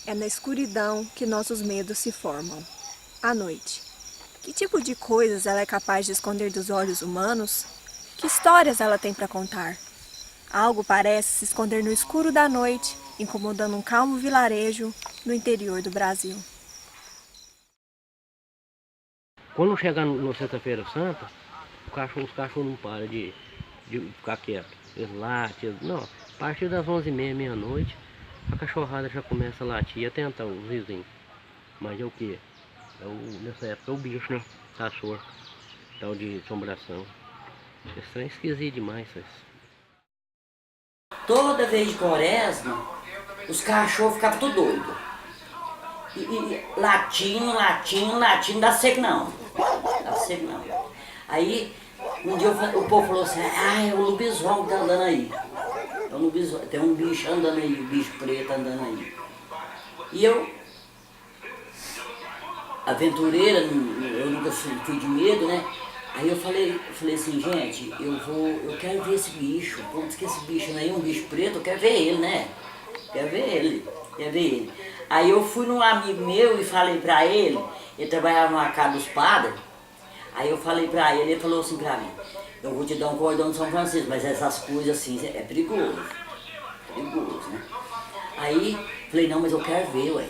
É na escuridão que nossos medos se formam. À noite. Que tipo de coisas ela é capaz de esconder dos olhos humanos? Que histórias ela tem para contar? Algo parece se esconder no escuro da noite, incomodando um calmo vilarejo no interior do Brasil. Quando chegar na Sexta-feira Santa, os cachorros não param de ficar quietos. Eles latem, não. A partir das 11h30, meia-noite, a cachorrada já começa a latir e atentar os vizinhos. Mas é o que? Nessa época é o bicho, né? Tá sorto. Tal de assombração. Esse trem é esquisito demais, isso. Toda vez de quaresma, os cachorros ficavam tudo doidos. E latindo, dá seco não. Dá seco não. Aí, um dia o povo falou assim, é o lobisomem que tá andando aí. Tem um bicho andando aí, um bicho preto andando aí. E eu, aventureira, eu nunca fui de medo, né? Aí eu falei assim, gente, eu quero ver esse bicho. Como diz que esse bicho não é um bicho preto, eu quero ver ele, né? Quero ver ele. Aí eu fui num amigo meu e falei pra ele trabalhava numa casa dos padres. Aí eu falei pra ele falou assim pra mim, eu vou te dar um cordão de São Francisco, mas essas coisas assim é perigoso. Perigoso, né? Aí falei, não, mas eu quero ver, ué.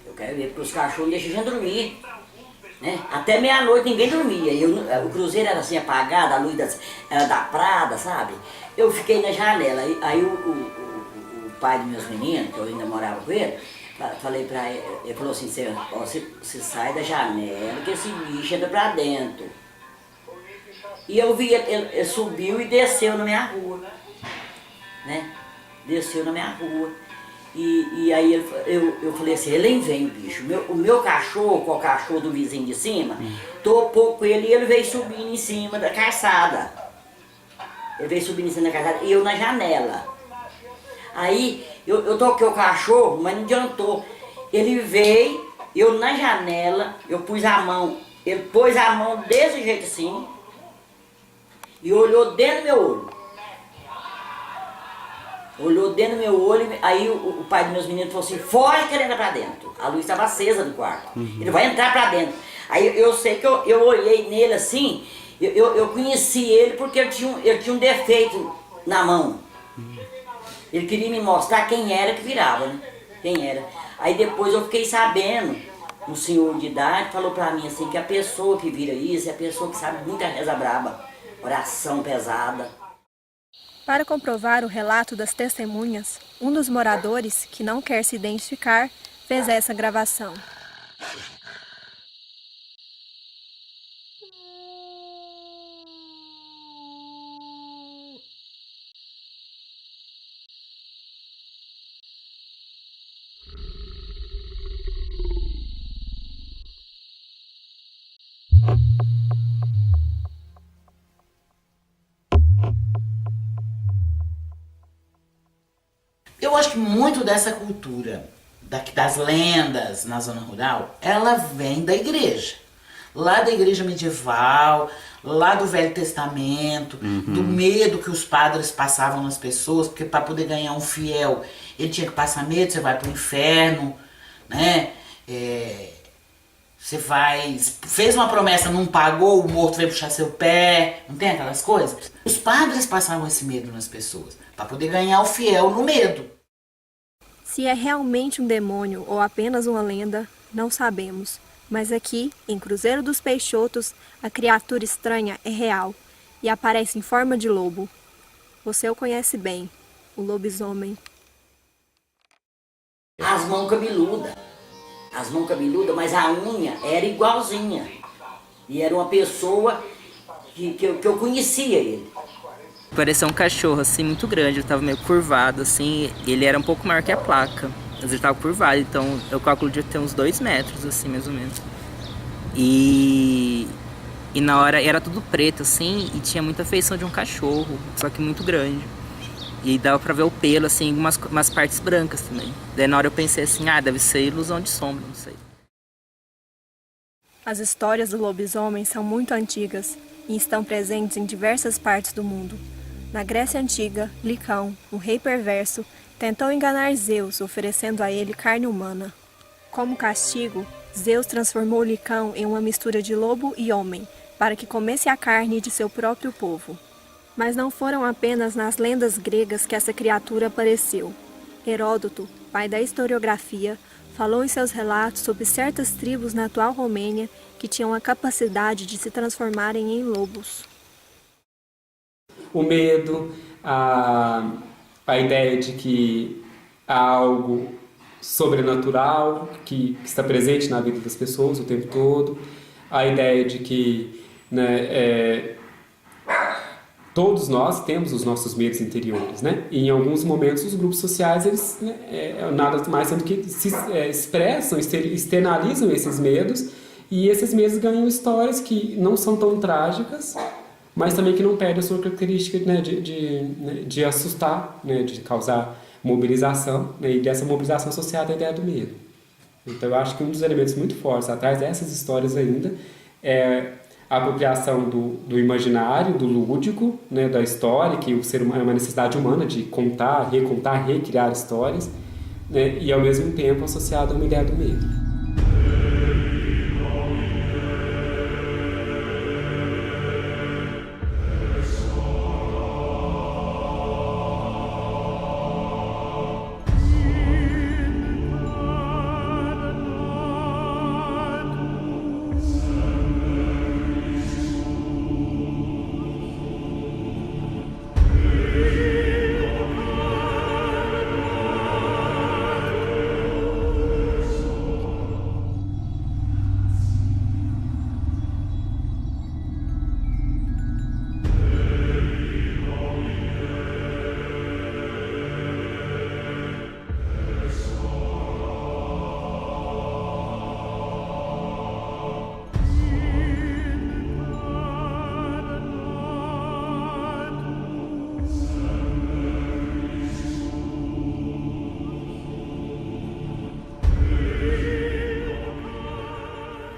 Eu quero ver, porque os cachorros não deixam a gente dormir. Né? Até meia-noite ninguém dormia. O cruzeiro era assim apagado, a luz era da Prada, sabe? Eu fiquei na janela. Aí o pai dos meus meninos, que eu ainda morava com ele, falei pra ele, ele falou assim, você sai da janela que esse bicho entra pra dentro. E eu vi ele subiu e desceu na minha rua. Né? Desceu na minha rua. E aí eu falei assim, ele nem vem, bicho. O meu cachorro, com o cachorro do vizinho de cima, topou com ele e ele veio subindo em cima da calçada. Ele veio subindo em cima da calçada e eu na janela. Aí eu toquei o cachorro, mas não adiantou. Ele veio, eu na janela, eu pus a mão, ele pôs a mão desse jeito assim e olhou dentro do meu olho. Olhou dentro do meu olho, aí o pai dos meus meninos falou assim, foge que ele entra pra dentro. A luz estava acesa do quarto. Ele vai entrar pra dentro. Aí eu sei que eu olhei nele assim, eu conheci ele porque ele tinha um defeito na mão. Ele queria me mostrar quem era que virava, né? Quem era. Aí depois eu fiquei sabendo, um senhor de idade falou pra mim assim, que a pessoa que vira isso é a pessoa que sabe muita reza braba, oração pesada. Para comprovar o relato das testemunhas, um dos moradores, que não quer se identificar, fez essa gravação. Eu acho que muito dessa cultura das lendas na zona rural, ela vem da igreja. Lá da igreja medieval, lá do Velho Testamento, do medo que os padres passavam nas pessoas, porque para poder ganhar um fiel, ele tinha que passar medo, você vai pro inferno, né? Você fez uma promessa, não pagou, o morto veio puxar seu pé, não tem aquelas coisas? Os padres passavam esse medo nas pessoas, para poder ganhar o fiel no medo. Se é realmente um demônio ou apenas uma lenda, não sabemos. Mas aqui, em Cruzeiro dos Peixotos, a criatura estranha é real e aparece em forma de lobo. Você o conhece bem, o lobisomem. As mãos cabeludas, mas a unha era igualzinha. E era uma pessoa que eu conhecia ele. Parecia um cachorro, assim, muito grande, ele tava meio curvado, assim, ele era um pouco maior que a placa, mas ele tava curvado, então eu calculo de ter uns 2 metros, assim, mais ou menos. E na hora era tudo preto, assim, e tinha muita feição de um cachorro, só que muito grande. E dava pra ver o pelo, assim, umas partes brancas também. Daí na hora eu pensei assim, deve ser ilusão de sombra, não sei. As histórias do lobisomem são muito antigas e estão presentes em diversas partes do mundo. Na Grécia Antiga, Licão, um rei perverso, tentou enganar Zeus, oferecendo a ele carne humana. Como castigo, Zeus transformou Licão em uma mistura de lobo e homem, para que comesse a carne de seu próprio povo. Mas não foram apenas nas lendas gregas que essa criatura apareceu. Heródoto, pai da historiografia, falou em seus relatos sobre certas tribos na atual Romênia que tinham a capacidade de se transformarem em lobos. O medo, a ideia de que há algo sobrenatural que está presente na vida das pessoas o tempo todo, a ideia de que, né, todos nós temos os nossos medos interiores, né? E em alguns momentos os grupos sociais, eles, né, nada mais sendo que se expressam, externalizam esses medos, e esses medos ganham histórias que não são tão trágicas, mas também que não perdem a sua característica, né, de assustar, né, de causar mobilização, né, e dessa mobilização associada à ideia do medo. Então eu acho que um dos elementos muito fortes atrás dessas histórias ainda é a apropriação do imaginário, do lúdico, né, da história, que o ser humano é uma necessidade humana de contar, recontar, recriar histórias, né, e ao mesmo tempo associado a uma ideia do medo.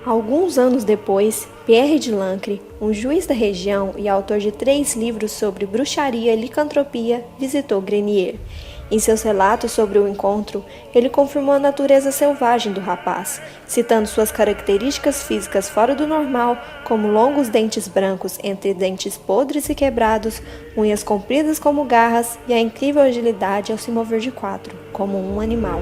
Alguns anos depois, Pierre de Lancre, um juiz da região e autor de 3 livros sobre bruxaria e licantropia, visitou Grenier. Em seus relatos sobre o encontro, ele confirmou a natureza selvagem do rapaz, citando suas características físicas fora do normal, como longos dentes brancos entre dentes podres e quebrados, unhas compridas como garras e a incrível agilidade ao se mover de 4, como um animal.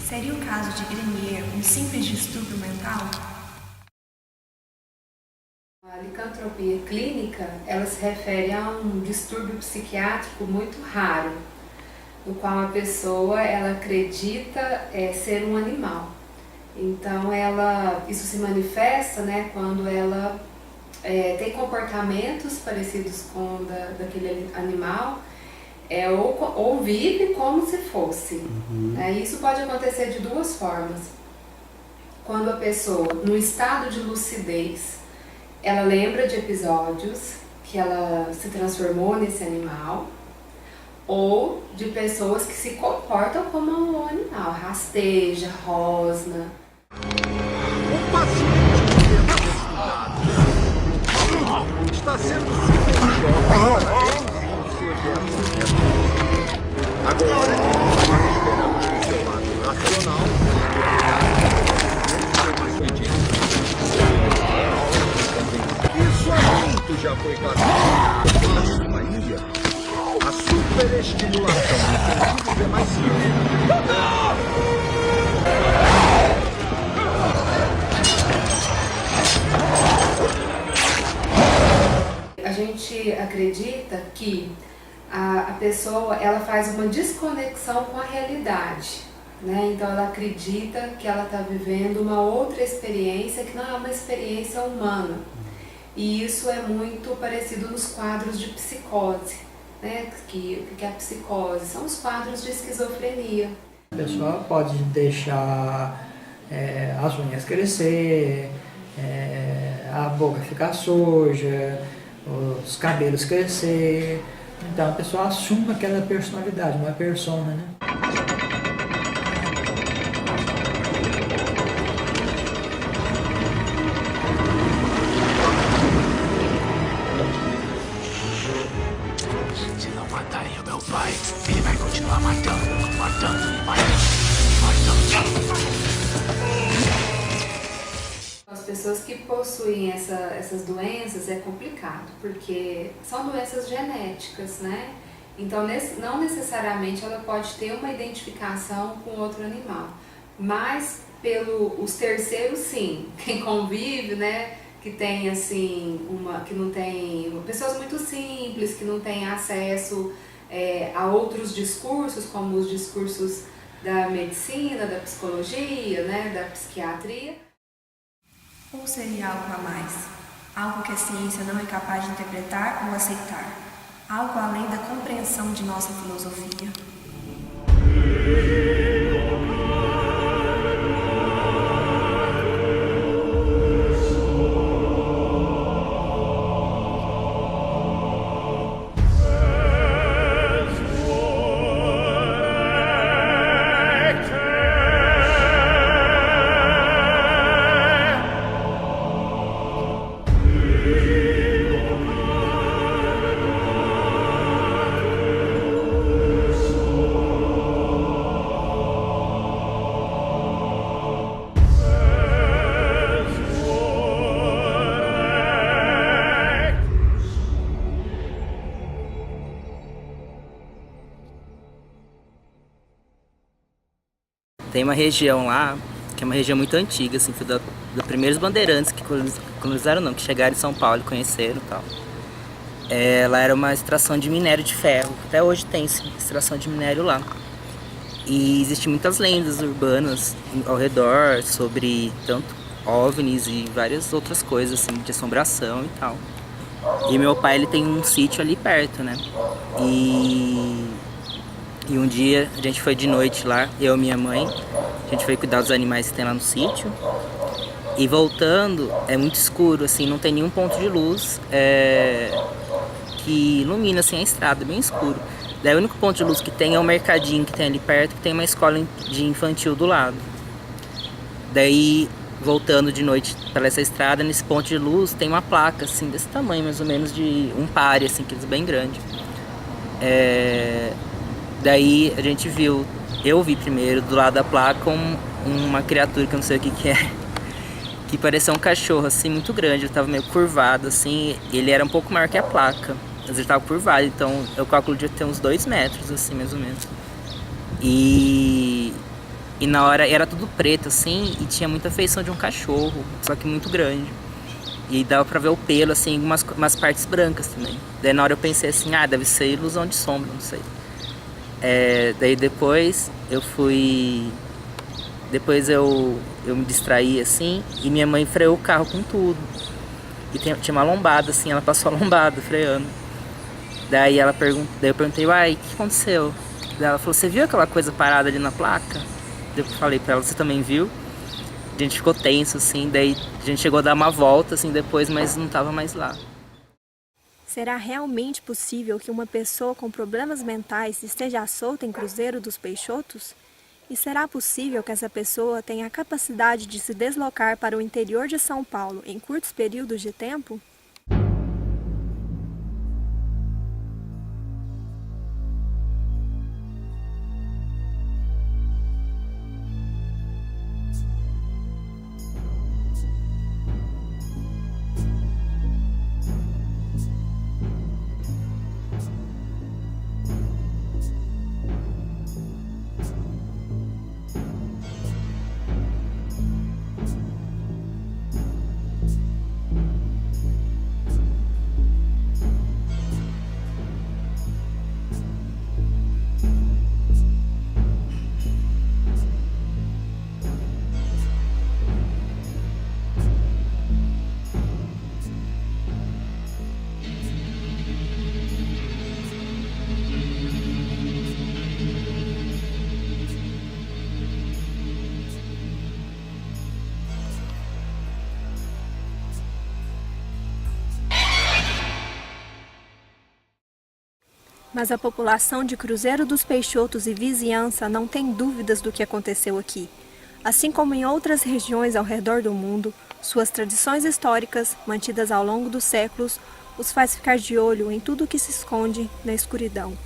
Seria o caso de Grenier um simples distúrbio mental? A licantropia clínica, ela se refere a um distúrbio psiquiátrico muito raro, no qual a pessoa ela acredita ser um animal. Então isso se manifesta, né, quando ela tem comportamentos parecidos com daquele animal, ou vive como se fosse. Isso pode acontecer de 2 formas. Quando a pessoa, no estado de lucidez, ela lembra de episódios que ela se transformou nesse animal, ou de pessoas que se comportam como um animal, rasteja, rosna. O paciente está sendo agora esperamos que seu lado racional isso muito já foi classificado na sua ilha. A superestimulação dos sentidos é mais simples. A gente acredita que a pessoa ela faz uma desconexão com a realidade, né? Então ela acredita que ela está vivendo uma outra experiência que não é uma experiência humana. E isso é muito parecido nos quadros de psicose, né? Que é a psicose? São os quadros de esquizofrenia. A pessoa pode deixar as unhas crescer, a boca ficar suja, os cabelos crescer, Então a pessoa assume aquela personalidade, uma persona, né? Se não matarem o meu pai, ele vai continuar matando e matando. As pessoas que possuem essas doenças é complicado, porque são doenças genéticas, né? Então, não necessariamente ela pode ter uma identificação com outro animal, mas os terceiros, sim. Quem convive, né? Que tem assim, que não tem pessoas muito simples, que não têm acesso a outros discursos, como os discursos da medicina, da psicologia, né? Da psiquiatria. Ou seria algo a mais? Algo que a ciência não é capaz de interpretar ou aceitar? Algo além da compreensão de nossa filosofia? Tem uma região lá, que é uma região muito antiga, assim, foi dos primeiros bandeirantes que colonizaram, não, que chegaram em São Paulo e conheceram e tal. Lá era uma extração de minério de ferro, até hoje tem sim, extração de minério lá. E existem muitas lendas urbanas ao redor sobre tanto OVNIs e várias outras coisas, assim, de assombração e tal. E meu pai, ele tem um sítio ali perto, né? E um dia a gente foi de noite lá, eu e minha mãe, a gente foi cuidar dos animais que tem lá no sítio. E voltando, é muito escuro, assim, não tem nenhum ponto de luz que ilumina assim, a estrada, bem escuro. Daí o único ponto de luz que tem é o mercadinho que tem ali perto, que tem uma escola de infantil do lado. Daí, voltando de noite para essa estrada, nesse ponto de luz tem uma placa, assim, desse tamanho mais ou menos, de um pare, assim, que é bem grande. Daí a gente viu, eu vi primeiro do lado da placa uma criatura que eu não sei o que é, que parecia um cachorro assim muito grande, ele tava meio curvado assim, ele era um pouco maior que a placa, mas ele tava curvado, então eu calculo de ter uns 2 metros assim mais ou menos. E na hora era tudo preto assim e tinha muita feição de um cachorro, só que muito grande. E dava pra ver o pelo assim, umas partes brancas também. Daí na hora eu pensei assim, deve ser ilusão de sombra, não sei. Daí depois eu me distraí assim e minha mãe freou o carro com tudo. E tinha uma lombada assim, ela passou a lombada freando. Daí eu perguntei, uai, o que aconteceu? Daí ela falou, você viu aquela coisa parada ali na placa? Eu falei pra ela, você também viu? A gente ficou tenso assim, daí a gente chegou a dar uma volta assim depois, mas não tava mais lá. Será realmente possível que uma pessoa com problemas mentais esteja solta em Cruzeiro dos Peixotos? E será possível que essa pessoa tenha a capacidade de se deslocar para o interior de São Paulo em curtos períodos de tempo? Mas a população de Cruzeiro dos Peixotos e vizinhança não tem dúvidas do que aconteceu aqui. Assim como em outras regiões ao redor do mundo, suas tradições históricas, mantidas ao longo dos séculos, os faz ficar de olho em tudo que se esconde na escuridão.